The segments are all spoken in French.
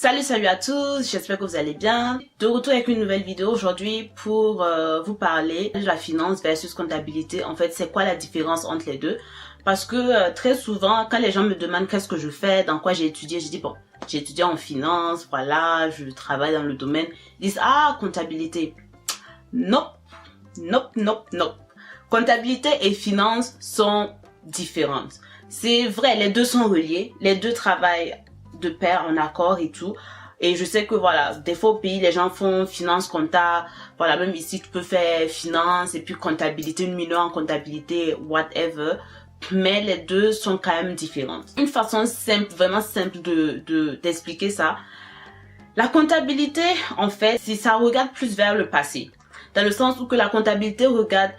Salut à tous, j'espère que vous allez bien. De retour avec une nouvelle vidéo aujourd'hui pour vous parler de la finance versus comptabilité. En fait, c'est quoi la différence entre les deux? Parce que très souvent, quand les gens me demandent qu'est-ce que je fais, dans quoi j'ai étudié, je dis bon, j'ai étudié en finance, voilà, je travaille dans le domaine. Ils disent ah, comptabilité. Nope. Comptabilité et finance sont différentes. C'est vrai, les deux sont reliés, les deux travaillent de pair en accord et tout. Et je sais que voilà, des fois au pays, les gens font finance, compta. Voilà, même ici, tu peux faire finance et puis comptabilité, une mineure en comptabilité, whatever. Mais les deux sont quand même différentes. Une façon simple, vraiment simple d'expliquer ça. La comptabilité, en fait, si ça regarde plus vers le passé. Dans le sens où que la comptabilité regarde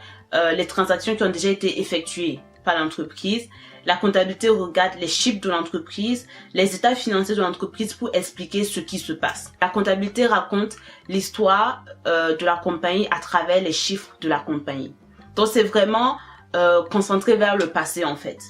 les transactions qui ont déjà été effectuées par l'entreprise. La comptabilité regarde les chiffres de l'entreprise, les états financiers de l'entreprise pour expliquer ce qui se passe. La comptabilité raconte l'histoire de la compagnie à travers les chiffres de la compagnie. Donc c'est vraiment concentré vers le passé en fait,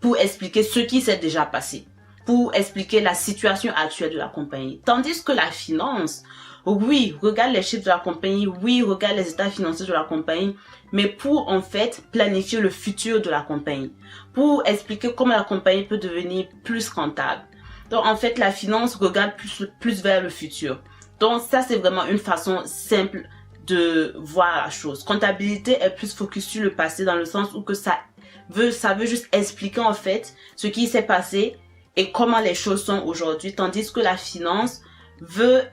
pour expliquer ce qui s'est déjà passé, pour expliquer la situation actuelle de la compagnie. Tandis que la finance, oui, regarde les chiffres de la compagnie, oui, regarde les états financiers de la compagnie, mais pour en fait planifier le futur de la compagnie, pour expliquer comment la compagnie peut devenir plus rentable. Donc en fait, la finance regarde plus vers le futur. Donc ça, c'est vraiment une façon simple de voir la chose. Comptabilité est plus focus sur le passé dans le sens où que ça veut juste expliquer en fait ce qui s'est passé et comment les choses sont aujourd'hui, tandis que la finance veut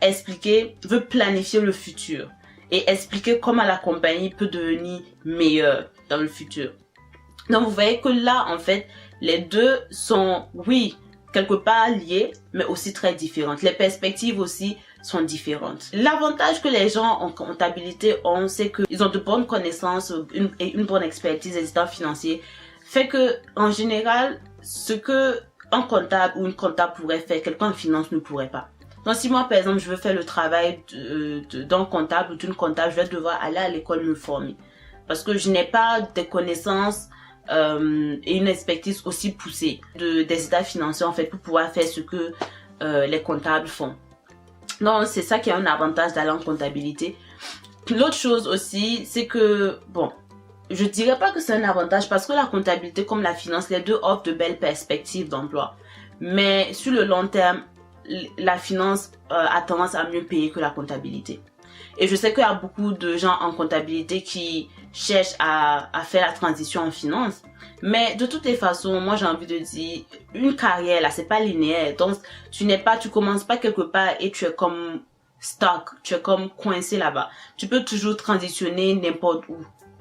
planifier le futur et expliquer comment la compagnie peut devenir meilleure dans le futur. Donc vous voyez que là en fait les deux sont oui quelque part liés mais aussi très différentes. Les perspectives aussi sont différentes. L'avantage que les gens en comptabilité ont, c'est qu'ils ont de bonnes connaissances et une bonne expertise des états financiers, fait que en général ce que un comptable ou une comptable pourrait faire, quelqu'un en finance ne pourrait pas. Donc si moi par exemple je veux faire le travail d'un comptable ou d'une comptable, je vais devoir aller à l'école me former. Parce que je n'ai pas des connaissances et une expertise aussi poussée des états financiers en fait pour pouvoir faire ce que les comptables font. Donc c'est ça qui est un avantage d'aller en comptabilité. L'autre chose aussi, c'est que bon, je dirais pas que c'est un avantage parce que la comptabilité comme la finance, les deux offrent de belles perspectives d'emploi. Mais sur le long terme, la finance a tendance à mieux payer que la comptabilité. Et je sais qu'il y a beaucoup de gens en comptabilité qui cherchent à faire la transition en finance. Mais de toutes les façons, moi j'ai envie de dire, une carrière là, c'est pas linéaire. Donc tu commences pas quelque part et tu es comme stuck, tu es comme coincé là-bas. Tu peux toujours transitionner n'importe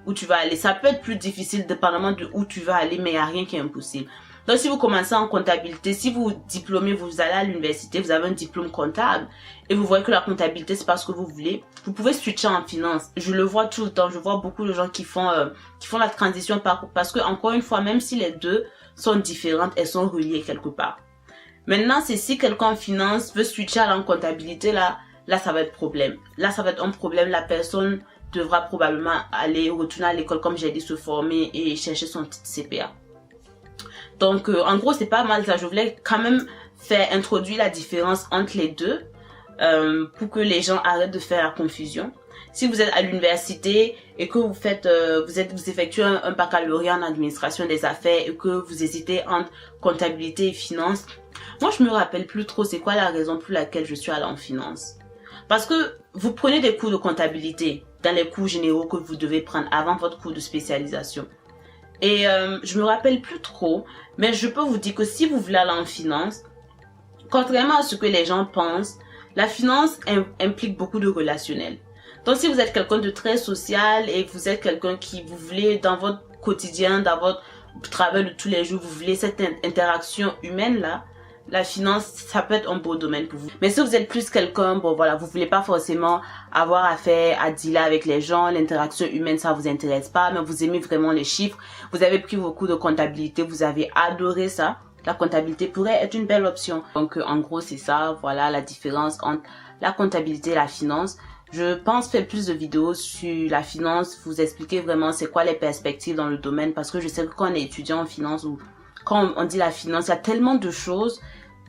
où tu vas aller. Ça peut être plus difficile dépendamment de où tu vas aller, mais il n'y a rien qui est impossible. Donc si vous commencez en comptabilité, si vous diplômez, vous allez à l'université, vous avez un diplôme comptable et vous voyez que la comptabilité c'est pas ce que vous voulez, vous pouvez switcher en finance. Je le vois tout le temps, je vois beaucoup de gens qui font la transition parce que encore une fois, même si les deux sont différentes, elles sont reliées quelque part. Maintenant, c'est si quelqu'un en finance veut switcher à la comptabilité, là ça va être problème. Là ça va être un problème, la personne devra probablement retourner à l'école comme j'ai dit, se former et chercher son titre CPA. Donc en gros c'est pas mal ça, je voulais quand même introduire la différence entre les deux pour que les gens arrêtent de faire la confusion. Si vous êtes à l'université et que vous effectuez un baccalauréat en administration des affaires et que vous hésitez entre comptabilité et finance, moi je me rappelle plus trop c'est quoi la raison pour laquelle je suis allée en finance. Parce que vous prenez des cours de comptabilité dans les cours généraux que vous devez prendre avant votre cours de spécialisation. Et je me rappelle plus trop, mais je peux vous dire que si vous voulez aller en finance, contrairement à ce que les gens pensent, la finance implique beaucoup de relationnel. Donc si vous êtes quelqu'un de très social et vous êtes quelqu'un qui vous voulez dans votre quotidien, dans votre travail de tous les jours, vous voulez cette interaction humaine là, la finance, ça peut être un beau domaine pour vous. Mais si vous êtes plus quelqu'un, bon voilà, vous voulez pas forcément avoir affaire à dealer avec les gens, l'interaction humaine, ça vous intéresse pas, mais vous aimez vraiment les chiffres, vous avez pris vos cours de comptabilité, vous avez adoré ça, la comptabilité pourrait être une belle option. Donc en gros c'est ça, voilà la différence entre la comptabilité et la finance. Je pense faire plus de vidéos sur la finance, vous expliquer vraiment c'est quoi les perspectives dans le domaine, parce que je sais que quand on est étudiant en finance ou quand on dit la finance, il y a tellement de choses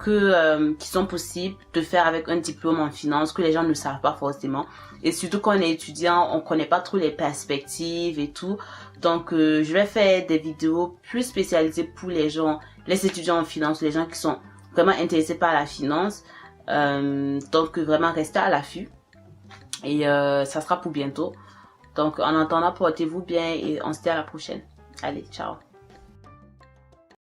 qui sont possibles de faire avec un diplôme en finance, que les gens ne savent pas forcément. Et surtout quand on est étudiant, on connaît pas trop les perspectives et tout. Donc, je vais faire des vidéos plus spécialisées pour les gens, les étudiants en finance, les gens qui sont vraiment intéressés par la finance. Donc, vraiment, restez à l'affût. Et ça sera pour bientôt. Donc, en attendant, portez-vous bien et on se dit à la prochaine. Allez, ciao.